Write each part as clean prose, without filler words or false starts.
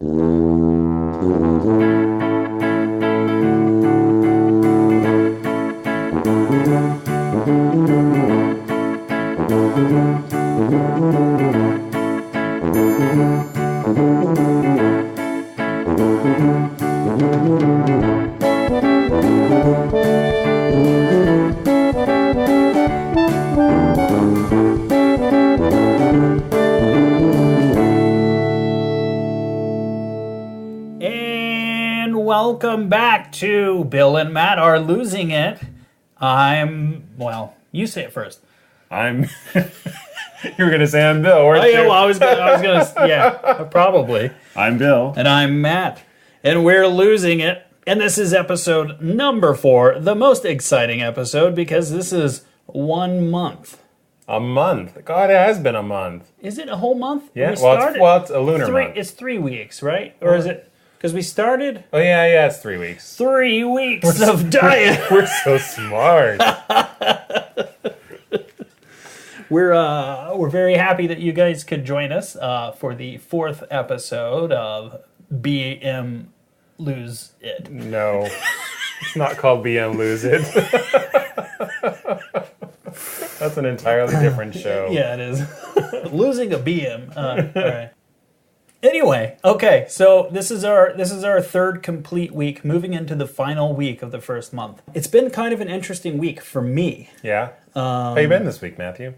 And welcome back to Bill and Matt Are Losing It. Well, you say it first. You were going to say I'm Bill, weren't you? Yeah, well, I was gonna, yeah, probably. I'm Bill. And I'm Matt. And we're losing it. And this is episode number 4, the most exciting episode, because this is 1 month. A month. God, it has been a month. Is it a whole month? Yeah, it's a lunar month. It's 3 weeks, right? Or is it? Because we started... Oh, yeah, it's 3 weeks. 3 weeks of diet. We're so smart. We're very happy that you guys could join us for the 4th episode of BM Lose It. No, it's not called BM Lose It. That's an entirely different show. Yeah, it is. Losing a BM. All right. Anyway, okay, so this is our third complete week, moving into the final week of the first month. It's been kind of an interesting week for me. Yeah? How you been this week, Matthew?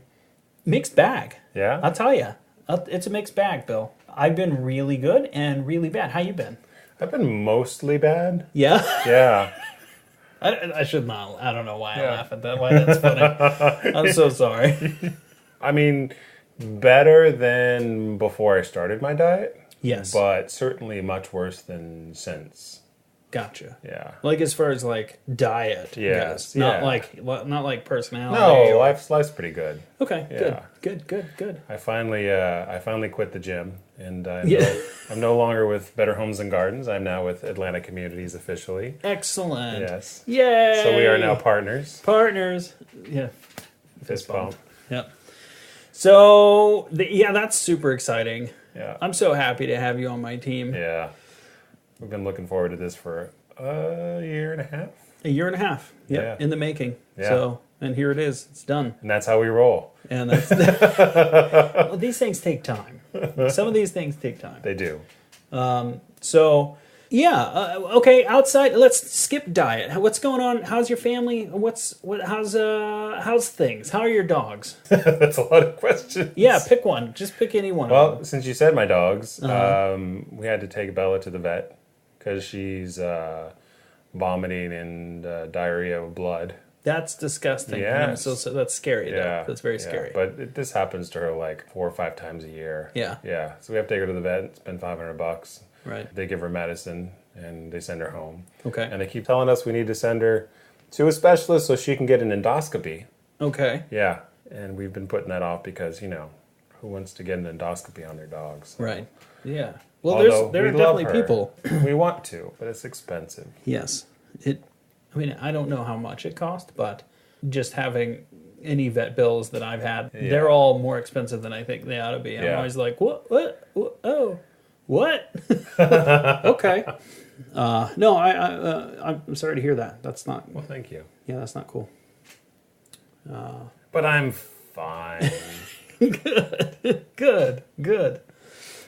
Mixed bag. Yeah? I'll tell you. It's a mixed bag, Bill. I've been really good and really bad. How you been? I've been mostly bad. Yeah? Yeah. I should not. I don't know why I laugh at that. Why that's funny. I'm so sorry. I mean, better than before I started my diet. Yes. But certainly much worse than since. Gotcha. Yeah. Like as far as like diet Yes. goes. Not Yeah. not like personality. No, or... life's pretty good. Okay, Yeah. Good. I finally quit the gym, and I'm no longer with Better Homes and Gardens. I'm now with Atlanta Communities officially. Excellent. Yes. Yay! So we are now partners. Partners. Yeah. Fist bump. Yep. So, that's super exciting. Yeah. I'm so happy to have you on my team. Yeah. We've been looking forward to this for a year and a half. A year and a half. Yep, Yeah. in the making. Yeah. So, and here it is. It's done. And that's how we roll. And that's well, these things take time. Some of these things take time. They do. So, okay. Outside, let's skip diet. What's going on? How's your family? How's things? How are your dogs? That's a lot of questions. Yeah, pick one. Just pick any one. Well, since you said my dogs, we had to take Bella to the vet because she's vomiting and diarrhea of blood. That's disgusting. Yes. So that's scary. Yeah. Though. That's very scary. But this happens to her like 4 or 5 times a year. Yeah. Yeah. So we have to take her to the vet, spend $500. Right. They give her medicine and they send her home. Okay. And they keep telling us we need to send her to a specialist so she can get an endoscopy. Okay. Yeah. And we've been putting that off because, who wants to get an endoscopy on their dogs? Right. Yeah. Well, Although there are we love definitely her. people. We want to, but it's expensive. Yes. I don't know how much it cost, but just having any vet bills that I've had, they're all more expensive than I think they ought to be. I'm Yeah. always like, what? Oh, what? Okay. No, I'm sorry to hear that. That's not. Well, thank you. Yeah, that's not cool. But I'm fine. Good.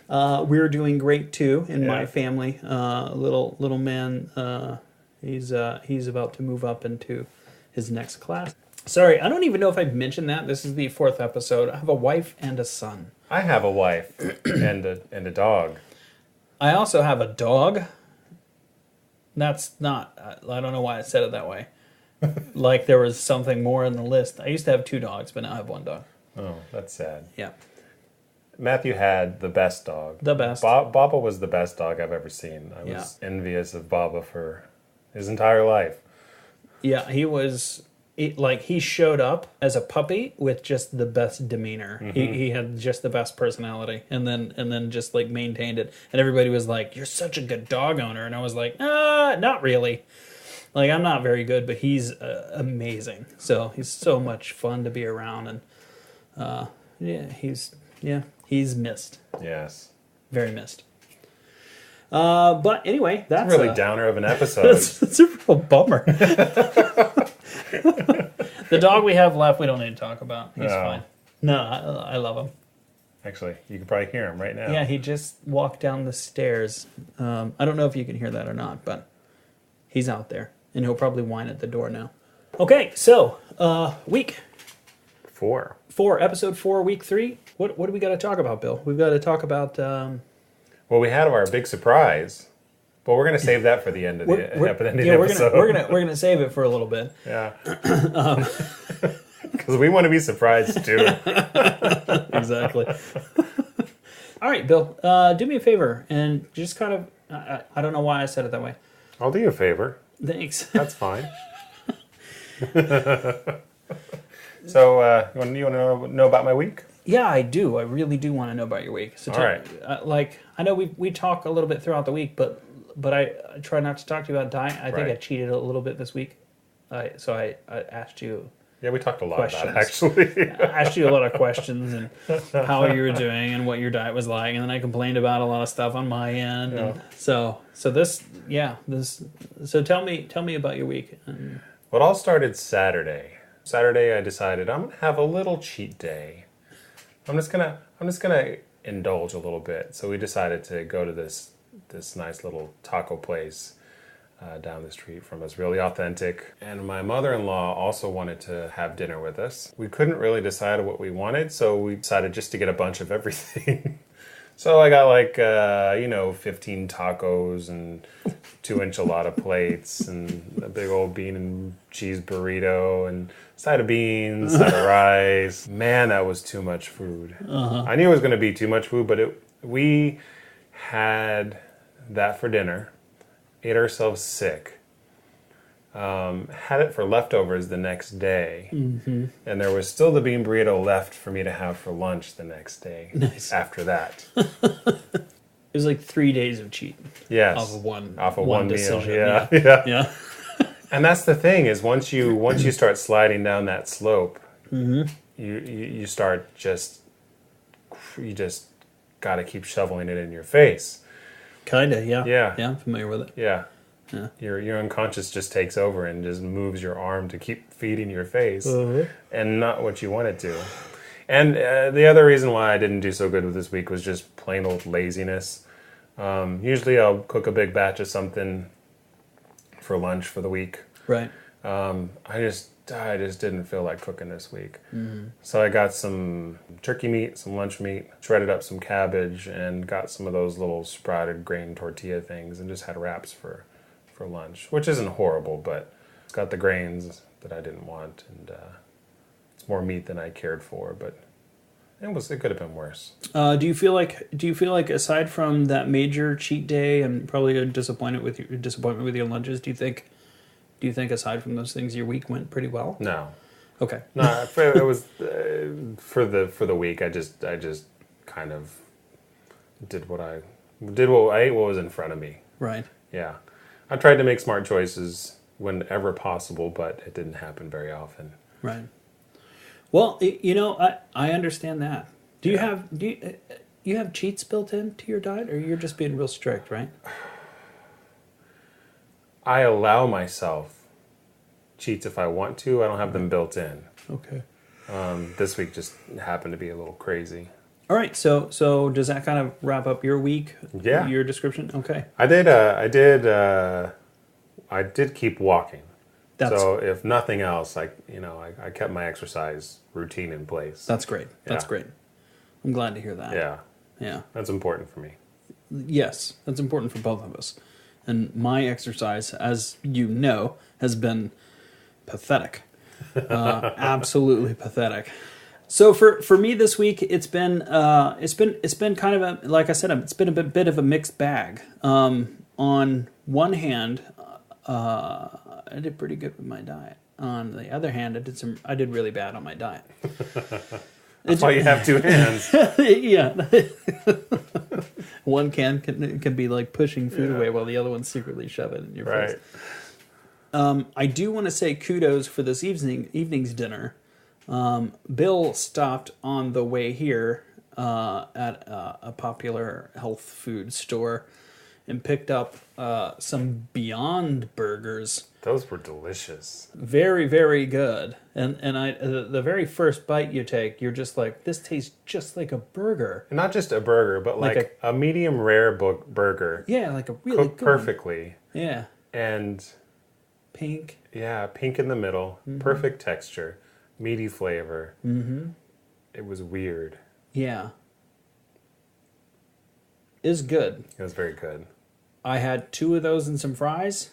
We're doing great too in my family. Little man, he's about to move up into his next class. Sorry, I don't even know if I've mentioned that. This is the 4th episode. I have a wife and a son. I have a wife and a dog. I also have a dog. That's not... I don't know why I said it that way. Like there was something more in the list. I used to have 2 dogs, but now I have 1 dog. Oh, that's sad. Yeah. Matthew had the best dog. The best. Baba was the best dog I've ever seen. I was envious of Baba for his entire life. Yeah, he was... He showed up as a puppy with just the best demeanor. Mm-hmm. He had just the best personality, and then just like maintained it. And everybody was like, "You're such a good dog owner," and I was like, not really. Like I'm not very good, but he's amazing. So he's so much fun to be around, and he's missed, Yes. very missed. But anyway, that's Really downer of an episode. it's a real bummer. The dog we have left, we don't need to talk about. He's fine. No, I love him. Actually, you can probably hear him right now. Yeah, he just walked down the stairs. I don't know if you can hear that or not, but he's out there, and he'll probably whine at the door now. Okay, so week 4, episode 4, week 3. What do we got to talk about, Bill? We've got to talk about. Well, we had our big surprise, but we're going to save that for the end of the episode. We're gonna save it for a little bit. Yeah. Because we want to be surprised too. Exactly. All right, Bill. Do me a favor and just kind of. I don't know why I said it that way. I'll do you a favor. Thanks. That's fine. So, you want to know about my week? Yeah, I do. I really do want to know about your week. So, all right. I know we talk a little bit throughout the week, but I try not to talk to you about diet. I think I cheated a little bit this week. So I asked you. Yeah, we talked a lot questions. about it, actually. I asked you a lot of questions and how you were doing and what your diet was like, and then I complained about a lot of stuff on my end. Yeah. And so tell me about your week. Well, it all started Saturday. Saturday, I decided I'm gonna have a little cheat day. I'm just gonna indulge a little bit. So we decided to go to this nice little taco place down the street from us, really authentic. And my mother-in-law also wanted to have dinner with us. We couldn't really decide what we wanted, so we decided just to get a bunch of everything. So I got 15 tacos and 2 enchilada plates and a big old bean and cheese burrito and side of beans, side of rice. Man, that was too much food. I knew it was going to be too much food, but we had that for dinner, ate ourselves sick, had it for leftovers the next day, and there was still the bean burrito left for me to have for lunch the next day. Nice. After that. It was like 3 days of cheat. Yes. Off of one meal. decision. Yeah. And that's the thing is once you start sliding down that slope, you start you just got to keep shoveling it in your face. Kinda, yeah. Yeah. Yeah, I'm familiar with it. Yeah. Your unconscious just takes over and just moves your arm to keep feeding your face and not what you want it to. And the other reason why I didn't do so good with this week was just plain old laziness. Usually I'll cook a big batch of something for lunch for the week. Right. I just didn't feel like cooking this week. So I got some turkey meat, some lunch meat, shredded up some cabbage, and got some of those little sprouted grain tortilla things and just had wraps for lunch, which isn't horrible, but it's got the grains that I didn't want, and it's more meat than I cared for, but it could have been worse. Do you feel like aside from that major cheat day and probably a disappointment with your lunches, do you think aside from those things your week went pretty well? No. Okay. No, it was for the week. I just kind of did what I ate what was in front of me. Right. Yeah. I tried to make smart choices whenever possible, but it didn't happen very often. Right. Well, I understand that. Do you have cheats built into your diet, or you're just being real strict, right? I allow myself cheats if I want to. I don't have them built in. Okay. This week just happened to be a little crazy. All right. So does that kind of wrap up your week? Yeah. Your description? Okay. I did keep walking. So if nothing else, I kept my exercise routine in place. That's great. That's great. I'm glad to hear that. Yeah. Yeah. That's important for me. Yes, that's important for both of us. And my exercise, as you know, has been pathetic. Absolutely pathetic. So for me this week, it's been kind of like I said, it's been a bit of a mixed bag. On one hand, I did pretty good with my diet. On the other hand, I did really bad on my diet. That's why you have 2 hands. Yeah. One can be like pushing food away while the other one's secretly shoving it in your face. I do want to say kudos for this evening's dinner. Bill stopped on the way here at a popular health food store and picked up some Beyond Burgers. Those were delicious. Very, very good. And the very first bite you take, you're just like, this tastes just like a burger. And not just a burger, but like a medium rare burger. Yeah, like a really cooked perfectly. Yeah. And pink. Yeah, pink in the middle. Mm-hmm. Perfect texture. Meaty flavor. Mm-hmm. It was weird. Yeah. It was good. It was very good. I had 2 of those and some fries.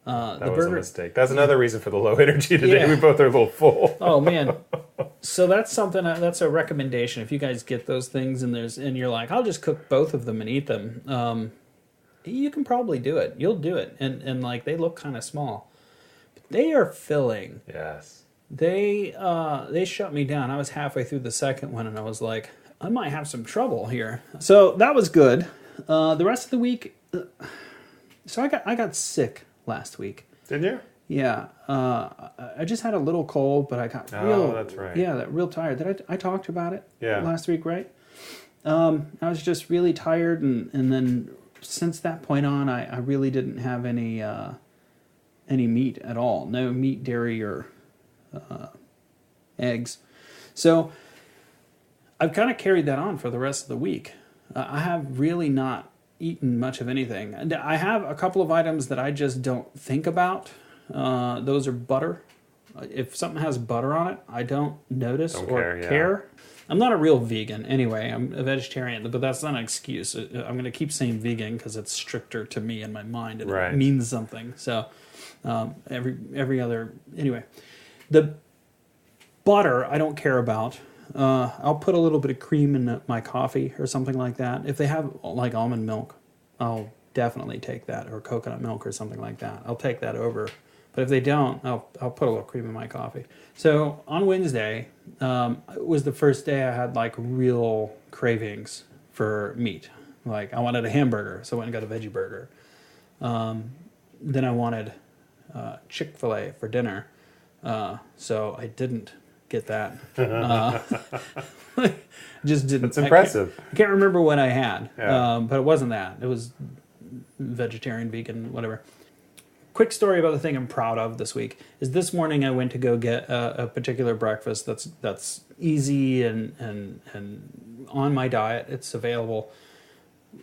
That was a mistake. That's another reason for the low energy today. Yeah. We both are a little full. Oh man! So that's something. That's a recommendation. If you guys get those things and you're like, I'll just cook both of them and eat them. You can probably do it. You'll do it. And like they look kind of small, but they are filling. Yes. They shut me down. I was halfway through the second one and I was like, I might have some trouble here. So that was good. The rest of the week. So I got sick last week. Did you? Yeah. I just had a little cold, but I got that's right. Yeah, real tired. I talked about it last week, right? I was just really tired, and then since that point on, I really didn't have any meat at all. No meat, dairy, or eggs. So I've kind of carried that on for the rest of the week. I have really not eaten much of anything. And I have a couple of items that I just don't think about. Those are butter. If something has butter on it, I don't notice or care. I'm not a real vegan anyway. I'm a vegetarian, but that's not an excuse. I'm going to keep saying vegan because it's stricter to me in my mind and it means something. So every other anyway, the butter I don't care about. I'll put a little bit of cream in my coffee or something like that. If they have like almond milk, I'll definitely take that, or coconut milk or something like that. I'll take that over. But if they don't, I'll put a little cream in my coffee. So on Wednesday, it was the first day I had like real cravings for meat. Like I wanted a hamburger, so I went and got a veggie burger. Then I wanted Chick-fil-A for dinner, so I didn't get that. Just didn't. That's impressive. I can't remember what I had, but it wasn't that. It was vegetarian, vegan, whatever. Quick story about the thing I'm proud of this week is this morning I went to go get a particular breakfast that's easy and on my diet. It's available.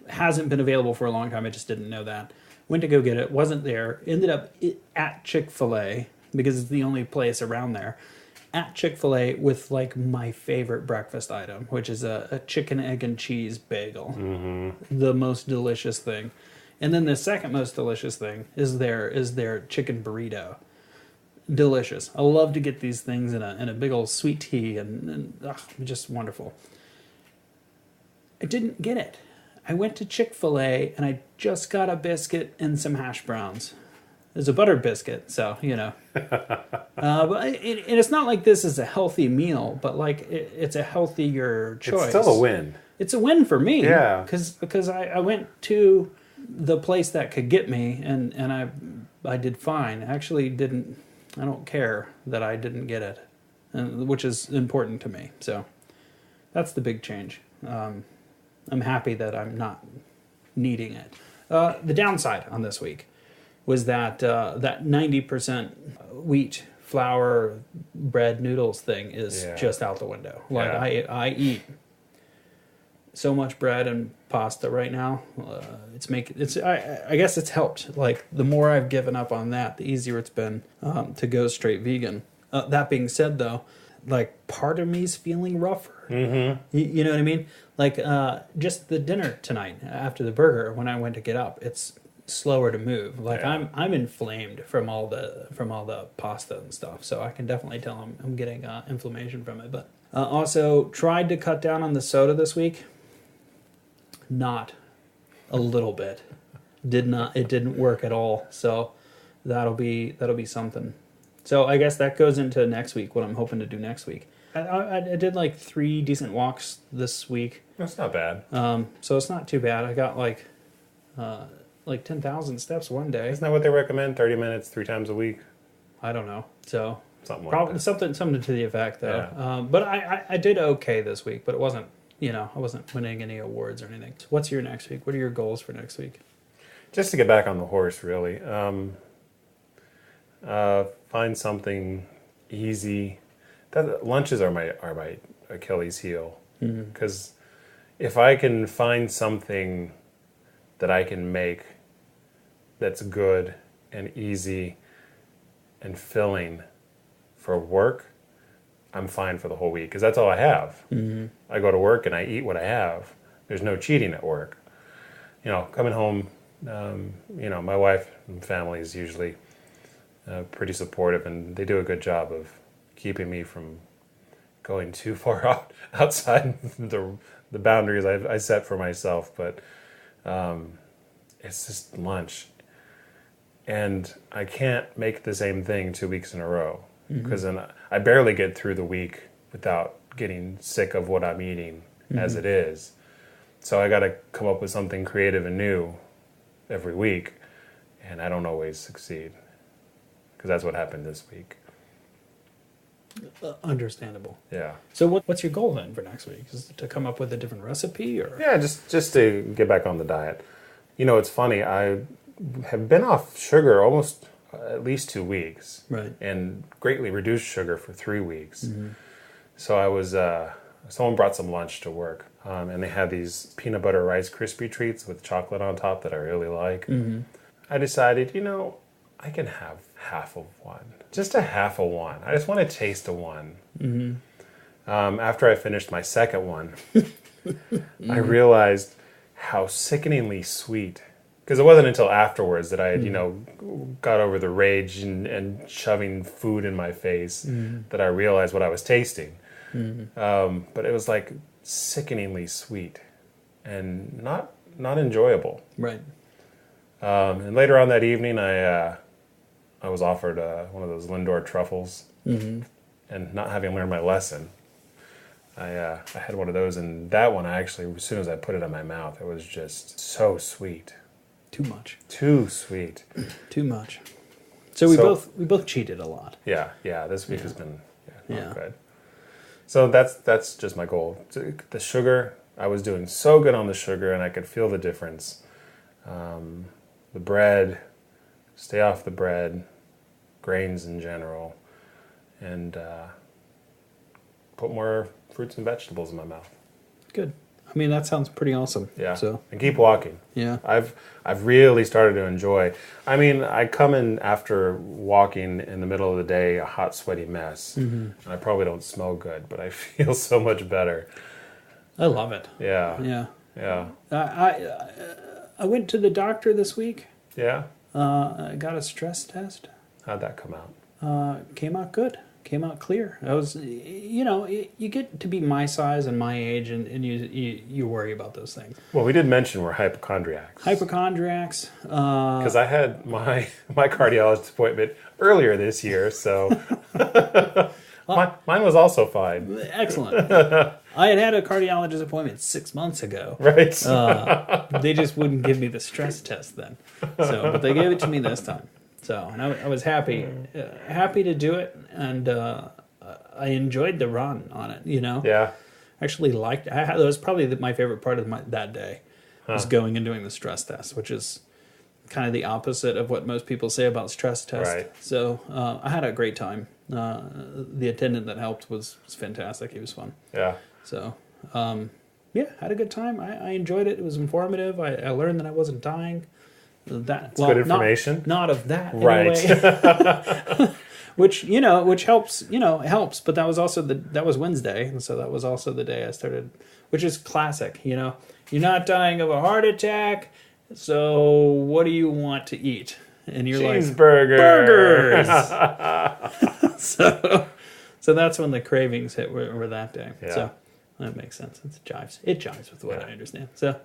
Hasn't been available for a long time. I just didn't know that. Went to go get it. Wasn't there. Ended up at Chick-fil-A because it's the only place around there. At Chick-fil-A with like my favorite breakfast item, which is a chicken, egg, and cheese bagel. Mm-hmm. The most delicious thing. And then the second most delicious thing is their chicken burrito. Delicious. I love to get these things in a big old sweet tea and just wonderful. I didn't get it. I went to Chick-fil-A and I just got a biscuit and some hash browns. It's a butter biscuit, so, you know. But it's not like this is a healthy meal, but like it's a healthier choice. It's still a win. It's a win for me. Yeah. Because I went to the place that could get me, and I did fine. Actually I don't care that I didn't get it, which is important to me. So that's the big change. I'm happy that I'm not needing it. The downside on this week was that 90% wheat, flour, bread, noodles thing is just out the window. Like I eat so much bread and pasta right now. I guess it's helped. Like the more I've given up on that, the easier it's been to go straight vegan. That being said, though, like part of me's feeling rougher. Mm-hmm. You know what I mean? Like just the dinner tonight after the burger, when I went to get up, it's slower to move. Like I'm inflamed from all the pasta and stuff. So I can definitely tell I'm getting inflammation from it. But also tried to cut down on the soda this week. Not a little bit. It didn't work at all. So that'll be something. So I guess that goes into next week, what I'm hoping to do next week. I did like 3 decent walks this week. That's not bad. So it's not too bad. I got like 10,000 steps one day. Isn't that what they recommend? 30 minutes, 3 times a week? I don't know. So something like probably that. Something to the effect though. Yeah. But I did okay this week, but it wasn't, I wasn't winning any awards or anything. What's your next week? What are your goals for next week? Just to get back on the horse, really. Find something easy. Lunches are my Achilles heel. Because if I can find something that I can make that's good and easy and filling for work, I'm fine for the whole week, because that's all I have. I go to work and I eat what I have. There's no cheating at work. Coming home, my wife and family is usually pretty supportive, and they do a good job of keeping me from going too far outside the boundaries I set for myself. But it's just lunch, and I can't make the same thing 2 weeks in a row, because then I barely get through the week without getting sick of what I'm eating as it is. So I got to come up with something creative and new every week, and I don't always succeed, because that's what happened this week. Understandable. Yeah. So what's your goal then for next week? Is it to come up with a different recipe, or? Yeah, just to get back on the diet. It's funny. I have been off sugar almost at least 2 weeks, Right. and greatly reduced sugar for 3 weeks. So I was. Someone brought some lunch to work, and they had these peanut butter Rice Krispie treats with chocolate on top that I really like. I decided, I can have half of one. Just a half of one. I just want to taste of one. After I finished my second one, I realized how sickeningly sweet. Because it wasn't until afterwards that I had, got over the rage and shoving food in my face that I realized what I was tasting. But it was like sickeningly sweet and not enjoyable. Right. And later on that evening, I was offered one of those Lindor truffles, and not having learned my lesson, I had one of those, and that one, as soon as I put it in my mouth, it was just so sweet. Too much. Too sweet. Too much. So we both cheated a lot. Yeah. This week has been not good. So that's just my goal. The sugar, I was doing so good on the sugar, and I could feel the difference. The bread, stay off the bread, grains in general, and put more fruits and vegetables in my mouth. Good. I mean, that sounds pretty awesome. Yeah. So and keep walking. Yeah. I've really started to enjoy. I mean, I come in after walking in the middle of the day, a hot, sweaty mess, and I probably don't smell good, but I feel so much better. I love it. Yeah. Yeah. I went to the doctor this week. Yeah. I got a stress test. How'd that come out? Came out good. Came out clear. I was, you get to be my size and my age, and you worry about those things. Well, we did mention we're hypochondriacs. Hypochondriacs. Because I had my cardiologist appointment earlier this year, so mine was also fine. Excellent. I had a cardiologist appointment 6 months ago. Right. They just wouldn't give me the stress test then. But they gave it to me this time. So, and I was happy to do it, and I enjoyed the run on it. Yeah. Actually liked. That was probably my favorite part of that day, was going and doing the stress test, which is kind of the opposite of what most people say about stress tests. Right. So I had a great time. The attendant that helped was fantastic. He was fun. Yeah. So had a good time. I enjoyed it. It was informative. I learned that I wasn't dying. That's good information. Not of that, right? Anyway. which helps. But that was Wednesday, and so that was also the day I started, which is classic. You're not dying of a heart attack, so what do you want to eat? And you're cheeseburger. Burgers. so that's when the cravings hit were that day. Yeah. So that makes sense. It jives with what I understand. So.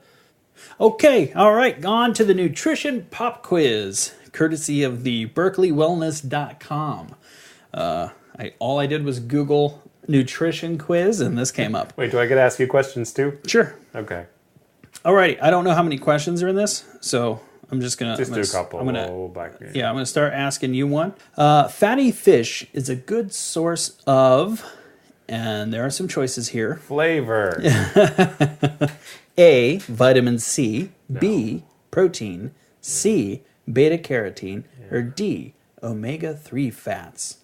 Okay, all right, on to the nutrition pop quiz, courtesy of the berkeleywellness.com. All I did was Google nutrition quiz, and this came up. Wait, do I get to ask you questions too? Sure. Okay. All right, I don't know how many questions are in this, so I'm just going to... do a couple. I'm going to start asking you one. Fatty fish is a good source of, and there are some choices here. Flavor. A, vitamin C, B, protein, C, beta carotene, or D, omega-3 fats?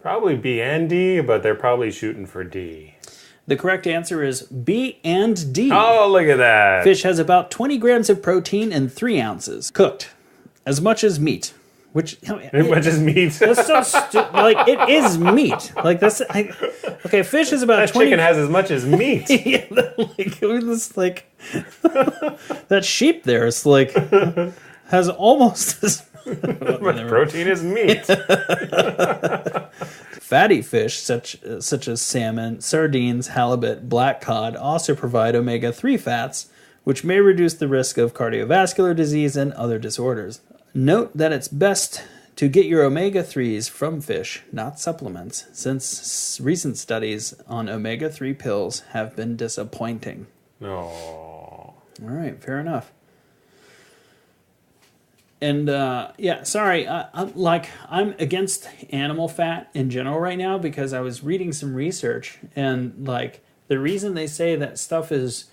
Probably B and D, but they're probably shooting for D. The correct answer is B and D. Oh, look at that. Fish has about 20 grams of protein and 3 ounces. Cooked. As much as meat. Which, As much as meat. that's so stupid. Like, it is meat. Like, that's... okay, fish is about That 20... chicken has as much as meat. yeah, it's like... that sheep there is like... has almost as... Much protein as meat. Fatty fish, such as salmon, sardines, halibut, black cod, also provide omega-3 fats, which may reduce the risk of cardiovascular disease and other disorders. Note that it's best to get your omega-3s from fish, not supplements, since recent studies on omega-3 pills have been disappointing. No. All right, fair enough. And yeah, sorry, I'm against animal fat in general right now because I was reading some research, and like the reason they say that stuff is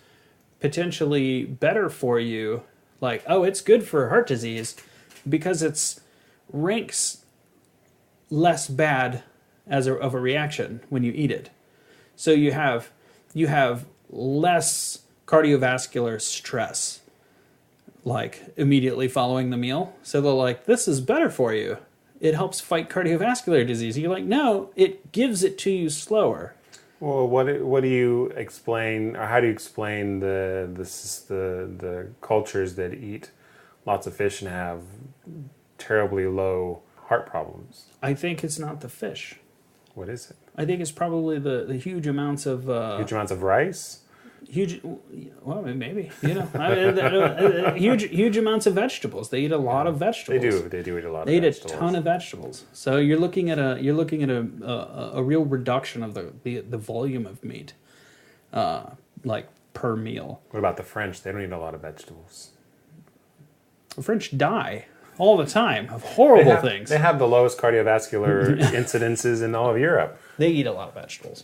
potentially better for you, like, oh, it's good for heart disease, because it's ranks less bad of a reaction when you eat it. So you have less cardiovascular stress, like immediately following the meal. So they're like, this is better for you. It helps fight cardiovascular disease. You're like, no, it gives it to you slower. Well, what do you explain, or how do you explain the cultures that eat lots of fish and have terribly low heart problems? I think it's not the fish. What is it? I think it's probably the huge amounts of Huge amounts of rice? Well, maybe, huge amounts of vegetables. They eat a lot of vegetables. They do eat a lot. They of eat vegetables. a ton of vegetables. So you're looking at a real reduction of the volume of meat, like per meal. What about the French? They don't eat a lot of vegetables. The French die all the time of horrible things. They have the lowest cardiovascular incidences in all of Europe. They eat a lot of vegetables.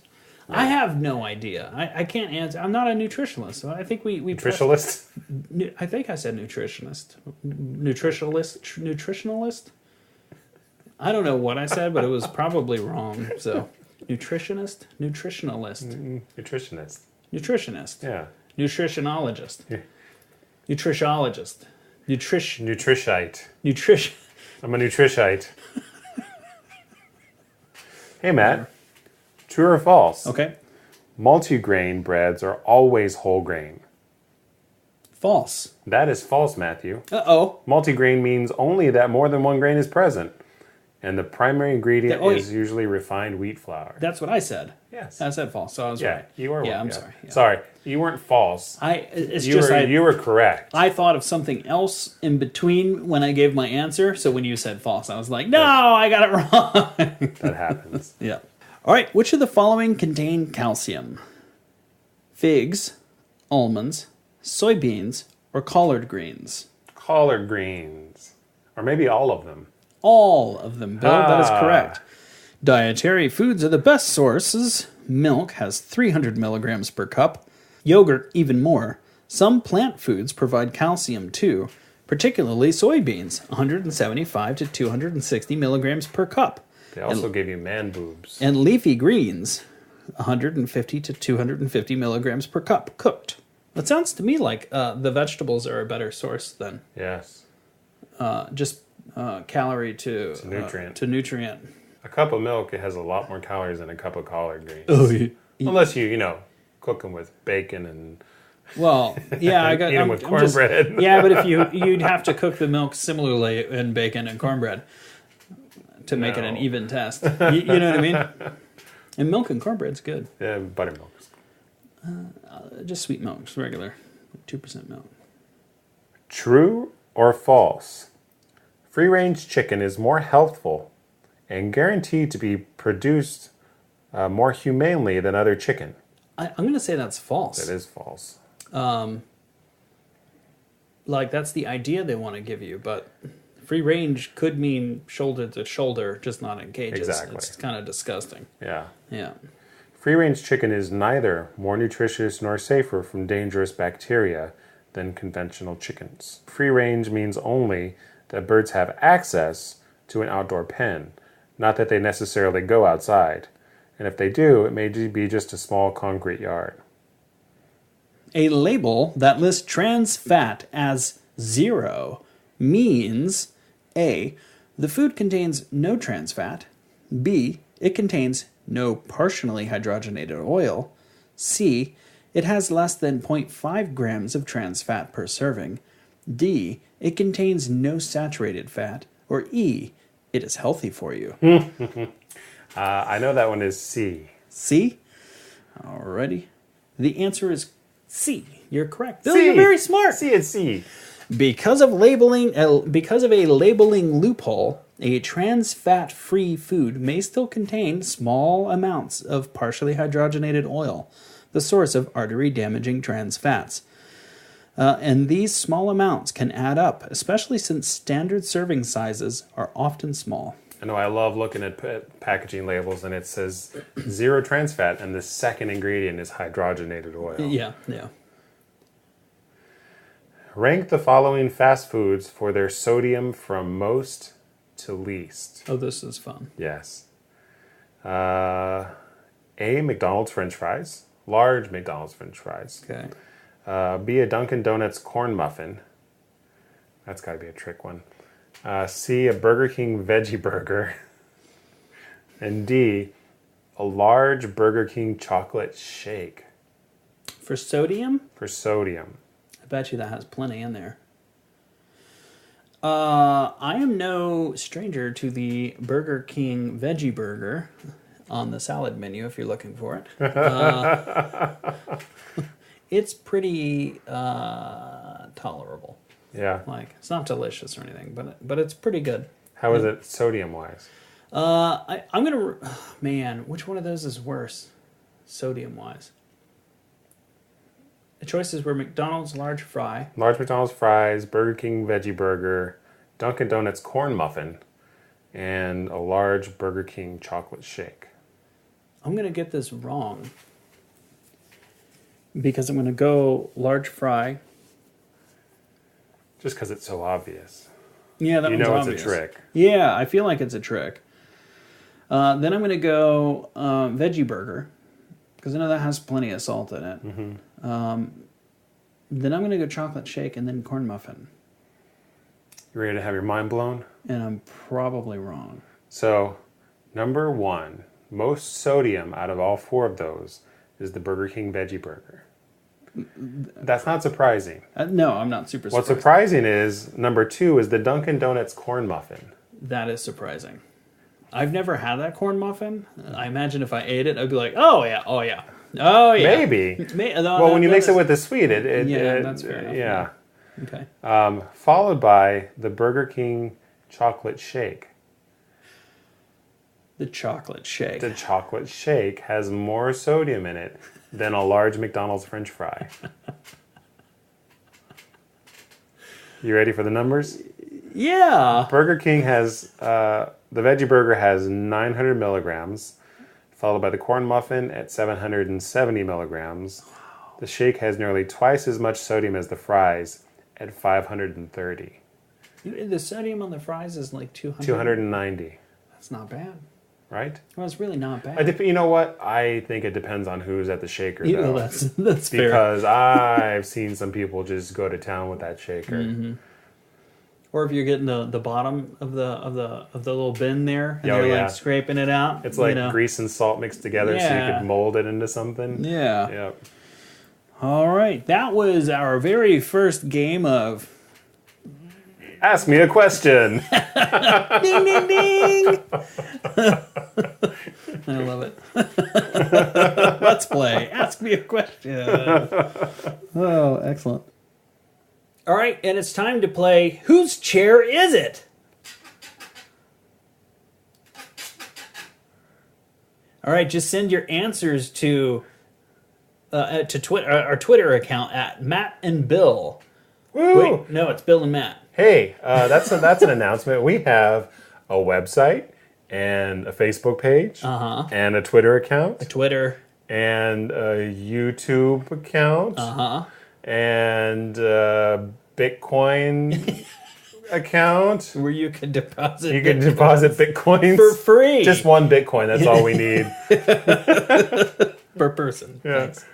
Yeah. I have no idea. I can't answer. I'm not a nutritionalist. So I think we Nutritionalist? I think I said nutritionist. Nutritionalist? I don't know what I said, but it was probably wrong. So, nutritionist? Nutritionalist. Nutritionist. Yeah. Nutritionologist. Yeah. Nutritionologist. Nutrishite. Nutrition. I'm a nutrishite. Hey, Matt. True or false? Okay. Multigrain breads are always whole grain. False. That is false, Matthew. Uh-oh. Multigrain means only that more than one grain is present. And the primary ingredient is usually refined wheat flour. That's what I said. Yes. I said false, so I was right. You were. Yeah, I'm sorry. Yeah. Sorry, you weren't false. You were correct. I thought of something else in between when I gave my answer. So when you said false, I was like, no, I got it wrong. That happens. Yeah. All right. Which of the following contain calcium? Figs, almonds, soybeans, or collard greens? Collard greens, or maybe all of them. All of them, Bill. That is correct. Dietary foods are the best sources. Milk has 300 milligrams per cup. Yogurt, even more. Some plant foods provide calcium too, particularly soybeans, 175 to 260 milligrams per cup. They also give you man boobs. And leafy greens, 150 to 250 milligrams per cup, cooked. It sounds to me like the vegetables are a better source than calorie to nutrient. A cup of milk, it has a lot more calories than a cup of collard greens. Oh, yeah. Unless you cook them with bacon and I got eat them with cornbread. Yeah, but if you'd have to cook the milk similarly in bacon and cornbread to make it an even test. You know what I mean? And milk and cornbread's good. Yeah, buttermilk. Just sweet milk, just regular, 2% milk. True or false? Free-range chicken is more healthful and guaranteed to be produced more humanely than other chicken. I'm going to say that's false. That is false. That's the idea they want to give you, but free range could mean shoulder to shoulder, just not in cages. Exactly. It's kind of disgusting. Yeah. Yeah. Free-range chicken is neither more nutritious nor safer from dangerous bacteria than conventional chickens. Free range means only that birds have access to an outdoor pen, not that they necessarily go outside. And if they do, it may be just a small concrete yard. A label that lists trans fat as 0 means A, the food contains no trans fat, B, it contains no partially hydrogenated oil, C, it has less than 0.5 grams of trans fat per serving, D, it contains no saturated fat, or E, it is healthy for you. I know that one is C. C? Alrighty. The answer is C. You're correct. Bill, C. you're very smart. C and C. Because of a labeling loophole, a trans fat-free food may still contain small amounts of partially hydrogenated oil, the source of artery-damaging trans fats. And these small amounts can add up, especially since standard serving sizes are often small. I know I love looking at packaging labels and it says 0 trans fat and the second ingredient is hydrogenated oil. Yeah. Rank the following fast foods for their sodium from most to least. Oh, this is fun. Yes. A, McDonald's French fries. Large McDonald's French fries. Okay. B, a Dunkin' Donuts corn muffin. That's got to be a trick one. C, a Burger King veggie burger. And D, a large Burger King chocolate shake. For sodium? For sodium. I bet you that has plenty in there. I am no stranger to the Burger King veggie burger on the salad menu if you're looking for it. It's pretty tolerable. Yeah. Like, it's not delicious or anything, but it's pretty good. How is it sodium-wise? I'm gonna... Man, which one of those is worse, sodium-wise? The choices were McDonald's large fry. Large McDonald's fries, Burger King veggie burger, Dunkin' Donuts corn muffin, and a large Burger King chocolate shake. I'm gonna get this wrong because I'm gonna go large fry. Just because it's so obvious. Yeah, that one's obvious. It's a trick. Yeah, I feel like it's a trick. Then I'm gonna go veggie burger because I know that has plenty of salt in it. Mm-hmm. Then I'm gonna go chocolate shake and then corn muffin. You ready to have your mind blown? And I'm probably wrong. So, number 1, most sodium out of all 4 of those is the Burger King veggie burger. That's not surprising. No, I'm not super surprised. What's surprising is number 2 is the Dunkin' Donuts corn muffin. That is surprising. I've never had that corn muffin. I imagine if I ate it, I'd be like, oh yeah. Maybe. Well, when you mix it with the sweet, that's fair enough. Yeah. Okay. Followed by the Burger King chocolate shake. The chocolate shake. The chocolate shake has more sodium in it than a large McDonald's French fry. You ready for the numbers? Yeah. Burger King has, the veggie burger has 900 milligrams, followed by the corn muffin at 770 milligrams. The shake has nearly twice as much sodium as the fries at 530. The sodium on the fries is like 200. 290. That's not bad. Right? Well, it's really not bad. You know what? I think it depends on who's at the shaker, Yeah, though. that's fair. Because I've seen some people just go to town with that shaker. Mm-hmm. Or if you're getting the bottom of the little bin there, and they're like scraping it out. It's like grease and salt mixed together, so you could mold it into something. Yeah. Yep. All right, that was our very first game of Ask Me a Question. Ding ding ding. I love it. Let's play. Ask Me a Question. Oh, excellent. All right, and it's time to play Whose Chair Is It? All right, just send your answers to Twitter, our Twitter account at Matt and Bill. Woo! Wait, no, it's Bill and Matt. Hey, that's an announcement. We have a website and a Facebook page and a Twitter account. A Twitter. And a YouTube account. and Bitcoin account Where you can deposit you can deposit Bitcoins for free. Just one Bitcoin, that's all we need. Per person. Yeah. Thanks.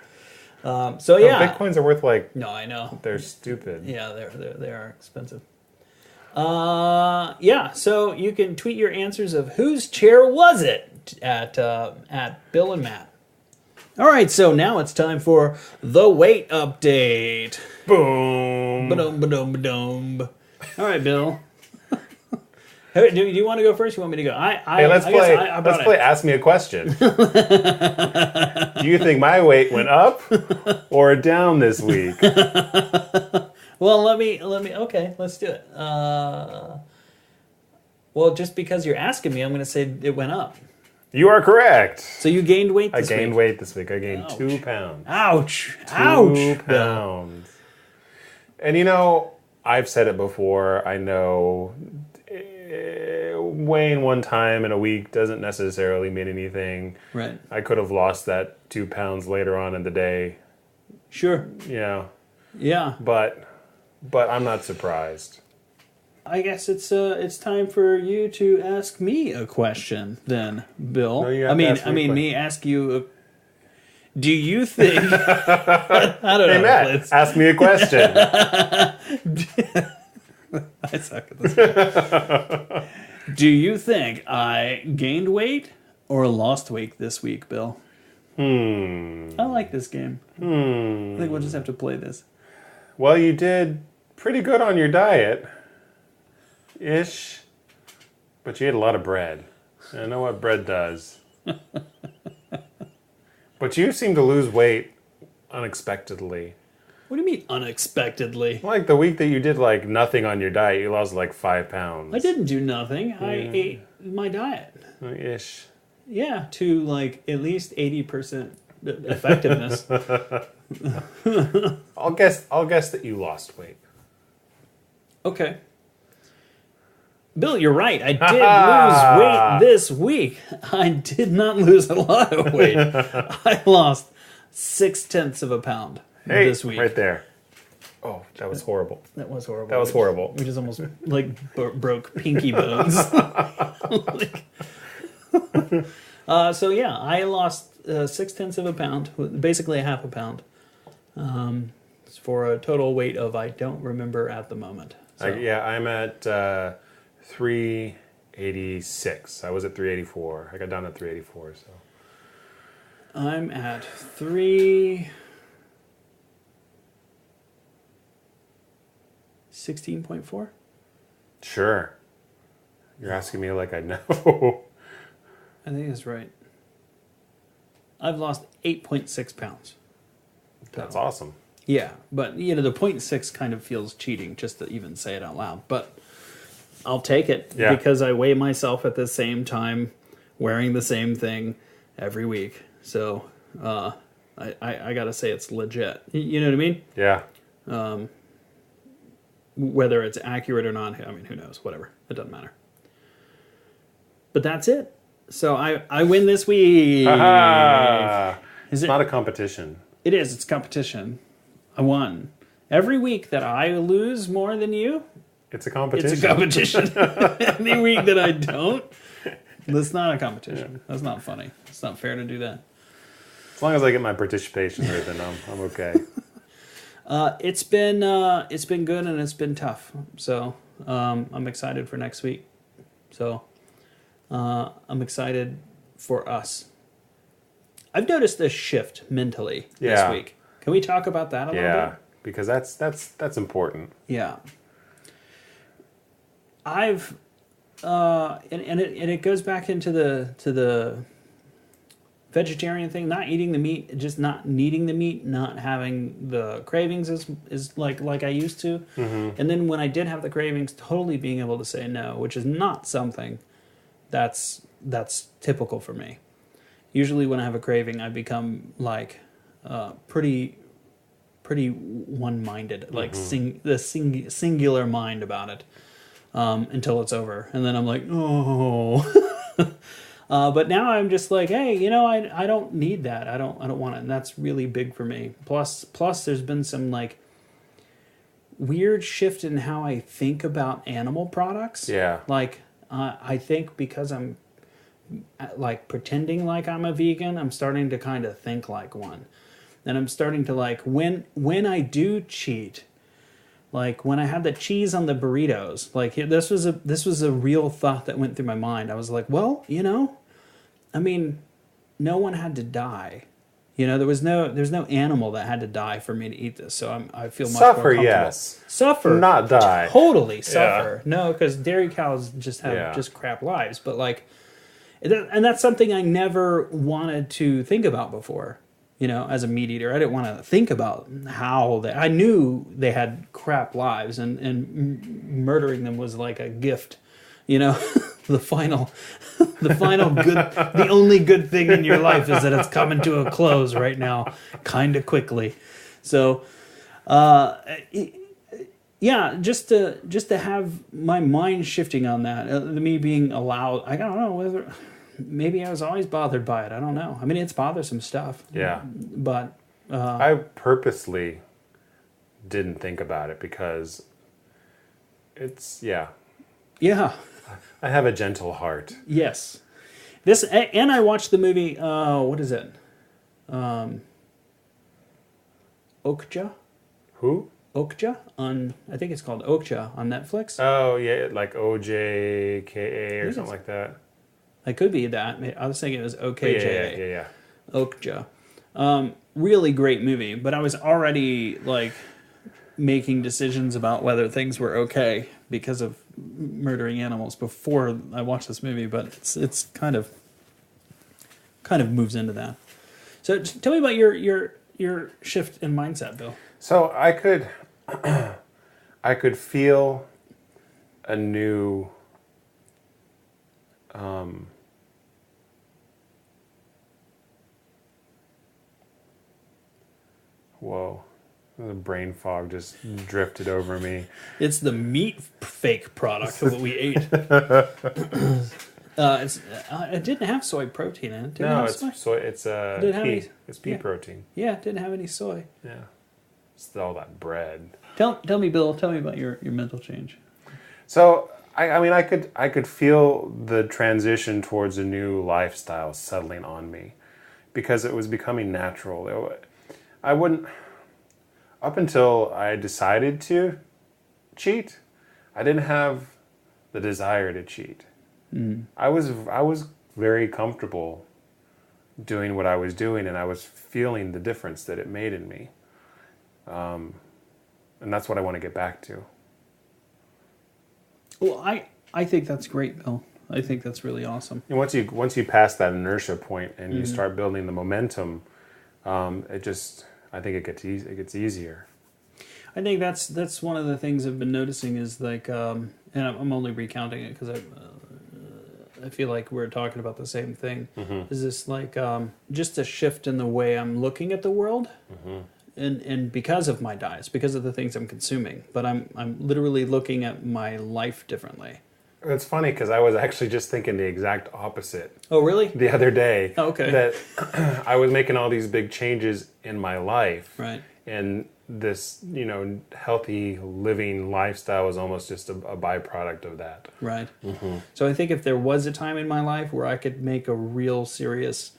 So yeah. Bitcoins are worth like, No, I know. they're stupid. Yeah, they are expensive. Yeah, so you can tweet your answers of whose chair was it at Bill and Matt. All right, so now it's time for the weight update. Boom. Ba-dum, ba-dum, ba-dum. All right, Bill. Hey, do you want to go first? You want me to go? Hey, let's play Ask Me a Question. Do you think my weight went up or down this week? Well, let me. Okay, let's do it. Well, just because you're asking me, I'm going to say it went up. You are correct. So you gained weight this week? I gained weight this week. I gained Ouch. 2 pounds. Ouch. 2 Ouch. pounds. And I've said it before. I know weighing one time in a week doesn't necessarily mean anything. Right. I could have lost that 2 pounds later on in the day. Sure. Yeah. Yeah. But I'm not surprised. I guess it's time for you to ask me a question then, Bill. No, you have to ask me a question. me ask you. Do you think? I don't know. Hey Matt, Let's- ask me a question. I suck at this. Do you think I gained weight or lost weight this week, Bill? I like this game. I think we'll just have to play this. Well, you did pretty good on your diet. Ish. But you ate a lot of bread. I know what bread does. But you seem to lose weight unexpectedly. What do you mean unexpectedly? Like the week that you did like nothing on your diet, you lost like 5 pounds. I didn't do nothing. I ate my diet. Ish. Yeah, to like at least 80% effectiveness. I'll guess that you lost weight. Okay. Bill, you're right. I did lose weight this week. I did not lose a lot of weight. I lost 0.6 of a pound this week. Right there. Oh, that was horrible. That was horrible. That was horrible. We just almost like broke pinky bones. So yeah, I lost 0.6 of a pound, basically a half a pound, for a total weight of I don't remember at the moment. So. I'm at 386. I was at 384. I got down at 384. So I'm at 316.4. Sure. You're asking me like I know. I think that's right. I've lost 8.6 pounds. That's awesome. Yeah, but the 0.6 kind of feels cheating just to even say it out loud. But I'll take it because I weigh myself at the same time, wearing the same thing every week. So I gotta say it's legit. You know what I mean? Yeah. Whether it's accurate or not, I mean, who knows? Whatever. It doesn't matter. But that's it. So I win this week. It's not a competition. It is. It's competition. I won. Every week that I lose more than you, it's a competition. It's a competition. Any week that I don't, that's not a competition. Yeah. That's not funny. It's not fair to do that. As long as I get my participation rate, then I'm okay. It's been good and it's been tough. So I'm excited for next week. So I'm excited for us. I've noticed this shift mentally this week. Can we talk about that a little bit? Yeah, because that's important. Yeah. I've and it goes back into the vegetarian thing, not eating the meat, just not needing the meat, not having the cravings is like I used to. Mm-hmm. And then when I did have the cravings, totally being able to say no, which is not something that's typical for me. Usually when I have a craving, I become like pretty one-minded, like singular mind about it until it's over. And then I'm like, oh. But now I'm just like, hey, I don't need that. I don't want it, and that's really big for me. Plus, there's been some like weird shift in how I think about animal products. Yeah. Like, I think because I'm like pretending like I'm a vegan, I'm starting to kind of think like one. And I'm starting to like when I do cheat, like when I had the cheese on the burritos, like this was a real thought that went through my mind. I was like, well, I mean, no one had to die. There's no animal that had to die for me to eat this. So I feel much more Suffer, comfortable. yes. Suffer, Not die. Totally suffer. Yeah. No, because dairy cows just have just crap lives. But like, and that's something I never wanted to think about before. As a meat eater, I didn't want to think about how I knew they had crap lives, and murdering them was like a gift. The final good, the only good thing in your life is that it's coming to a close right now, kind of quickly. So, just to have my mind shifting on that, me being allowed. I don't know whether. Maybe I was always bothered by it. I don't know. I mean, it's bothersome stuff. Yeah. But I purposely didn't think about it because it's Yeah. I have a gentle heart. Yes. And I watched the movie. What is it? Okja. Who? Okja on. I think it's called Okja on Netflix. Oh yeah, like OJKA or something like that. It could be that. I was thinking it was OKJA. Yeah. Okja. Really great movie, but I was already like making decisions about whether things were okay because of murdering animals before I watched this movie. But it's kind of moves into that. So tell me about your shift in mindset, Bill. So I could feel a new. Whoa. The brain fog just drifted over me. It's the meat fake product of what we ate. It didn't have soy protein in it. No, it's soy. It's pea. It's pea protein. Yeah, it didn't have any soy. Yeah, it's all that bread. Tell me, Bill. Tell me about your mental change. So I mean, I could feel the transition towards a new lifestyle settling on me, because it was becoming natural. I wouldn't. Up until I decided to cheat, I didn't have the desire to cheat. Mm. I was very comfortable doing what I was doing, and I was feeling the difference that it made in me. And that's what I want to get back to. Well, I think that's great, Bill. I think that's really awesome. And once you pass that inertia point and you start building the momentum, I think it gets easier. I think that's one of the things I've been noticing is like, and I'm only recounting it because I feel like we're talking about the same thing. Mm-hmm. Is this like just a shift in the way I'm looking at the world, and because of my diets, because of the things I'm consuming, but I'm literally looking at my life differently. It's funny because I was actually just thinking the exact opposite. Oh, really? The other day. Oh, okay. That I was making all these big changes in my life. Right. And this, healthy living lifestyle was almost just a byproduct of that. Right. Mm-hmm. So I think if there was a time in my life where I could make a real serious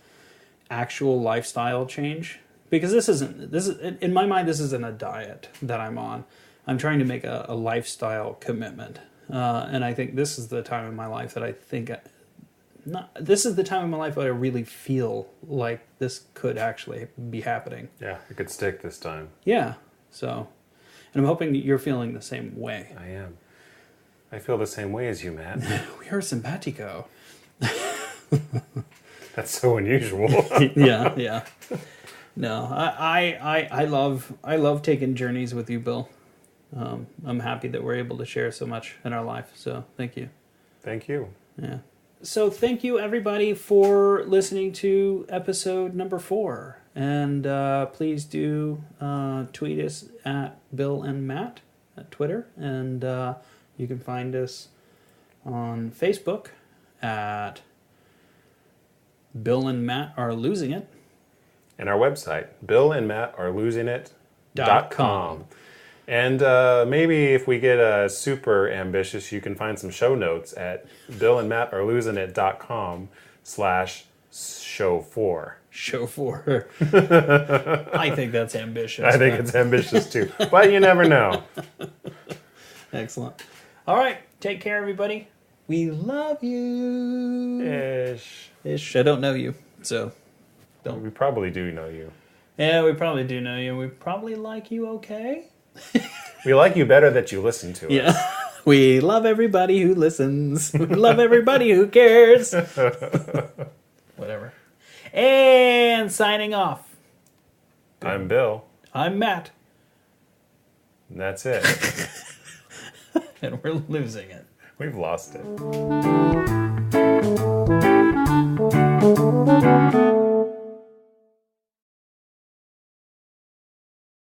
actual lifestyle change, because this is in my mind, this isn't a diet that I'm on. I'm trying to make a lifestyle commitment. And I think this is the time in my life that this is the time in my life that I really feel like this could actually be happening. Yeah, it could stick this time. Yeah. So, and I'm hoping that you're feeling the same way. I am. I feel the same way as you, Matt. We are simpatico. That's so unusual. Yeah. No, I love taking journeys with you, Bill. I'm happy that we're able to share so much in our life. So thank you. Thank you. Yeah. So thank you everybody for listening to episode number 4. And please do tweet us at Bill and Matt at Twitter. And you can find us on Facebook at Bill and Matt are losing it. And our website, billandmattarelosingit.com. And maybe if we get super ambitious, you can find some show notes at billandmattarelosingit.com/show4. Show 4. I think that's ambitious. I think it's ambitious too, but you never know. Excellent. All right. Take care, everybody. We love you. Ish. I don't know you, so don't. We probably do know you. Yeah, we probably do know you. We probably like you okay. We like you better that you listen to us. Yeah. We love everybody who listens. We love everybody who cares. Whatever. And signing off. I'm Bill. I'm Matt. And that's it. And we're losing it. We've lost it.